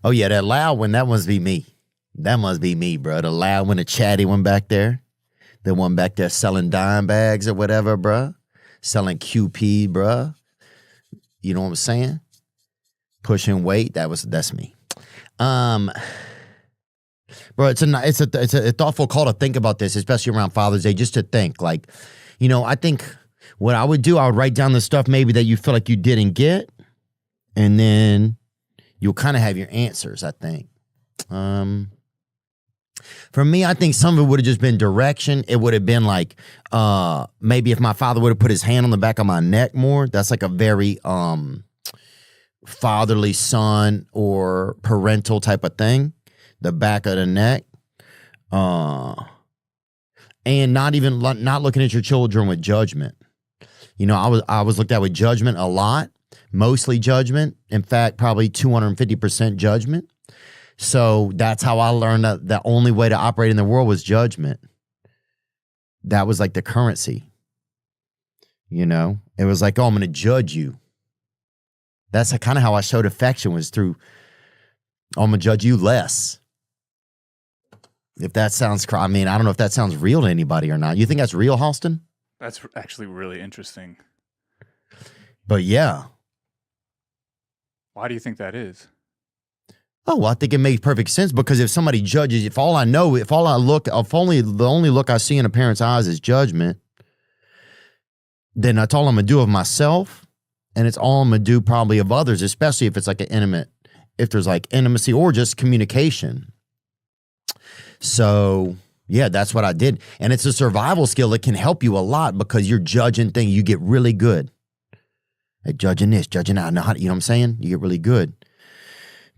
Oh, yeah, that loud one, that must be me. That must be me, bro. The loud one, the chatty one back there. The one back there selling dime bags or whatever, bro. Selling QP, bro. You know what I'm saying? Pushing weight. That's me. Bro, it's a thoughtful call to think about this, especially around Father's Day, just to think. Like, I think what I would do, I would write down the stuff maybe that you feel like you didn't get, and then you'll kind of have your answers, I think. For me, I think some of it would have just been direction. It would have been like, maybe if my father would have put his hand on the back of my neck more. That's like a very fatherly son or parental type of thing. The back of the neck. And not looking at your children with judgment. I was looked at with judgment a lot. Mostly judgment. In fact, probably 250% judgment. So that's how I learned that the only way to operate in the world was judgment. That was like the currency. It was like, oh, I'm going to judge you. That's kind of how I showed affection, was through, oh, I'm going to judge you less. If that sounds, I don't know if that sounds real to anybody or not. You think that's real, Halston? That's actually really interesting. But yeah. Why do you think that is? Oh, well, I think it makes perfect sense, because if somebody judges, the only look I see in a parent's eyes is judgment, then that's all I'm going to do of myself, and it's all I'm going to do probably of others, especially if it's like if there's like intimacy or just communication. So, yeah, that's what I did. And it's a survival skill that can help you a lot, because you're judging things. You get really good at judging this, judging that. You know what I'm saying? You get really good.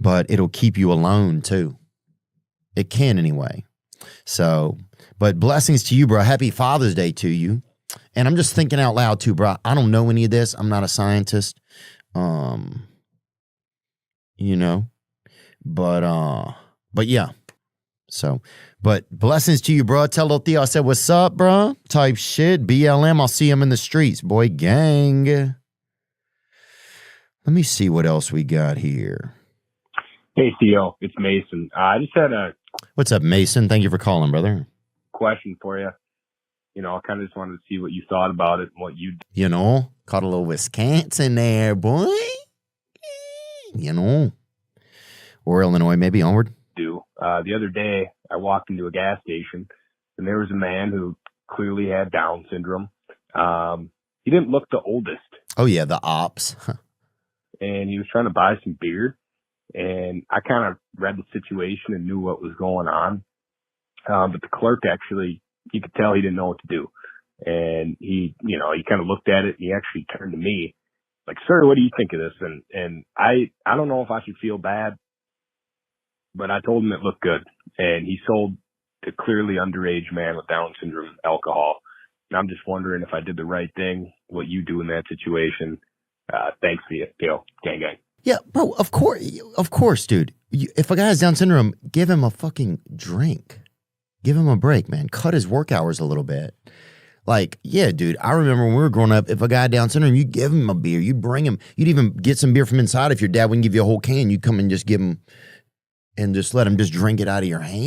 But it'll keep you alone too. It can anyway. So, but blessings to you, bro. Happy Father's Day to you. And I'm just thinking out loud too, bro. I don't know any of this. I'm not a scientist. But yeah. So, but blessings to you, bro. Tell little Theo I said, what's up, bro? Type shit. BLM. I'll see him in the streets, boy. Gang. Let me see what else we got here. Hey, Theo, it's Mason. I just had a... What's up, Mason? Thank you for calling, brother. Question for you. I kind of just wanted to see what you thought about it and what you... Caught a little Wisconsin there, boy. Or Illinois, maybe, onward. The other day, I walked into a gas station, and there was a man who clearly had Down syndrome. He didn't look the oldest. Oh, yeah, the ops. And he was trying to buy some beer. And I kind of read the situation and knew what was going on. But the clerk actually, you could tell he didn't know what to do. And he kind of looked at it, and he actually turned to me like, sir, what do you think of this? And I don't know if I should feel bad, but I told him it looked good. And he sold to clearly underage man with Down syndrome alcohol. And I'm just wondering if I did the right thing, what you do in that situation. Thanks for you, Theo. Gang, gang. Yeah, bro, of course, dude. If a guy has Down syndrome, give him a fucking drink. Give him a break, man. Cut his work hours a little bit. Like, yeah, dude, I remember when we were growing up, if a guy had Down syndrome, you give him a beer. You bring him. You'd even get some beer from inside. If your dad wouldn't give you a whole can, you'd come and just give him and just let him just drink it out of your hand.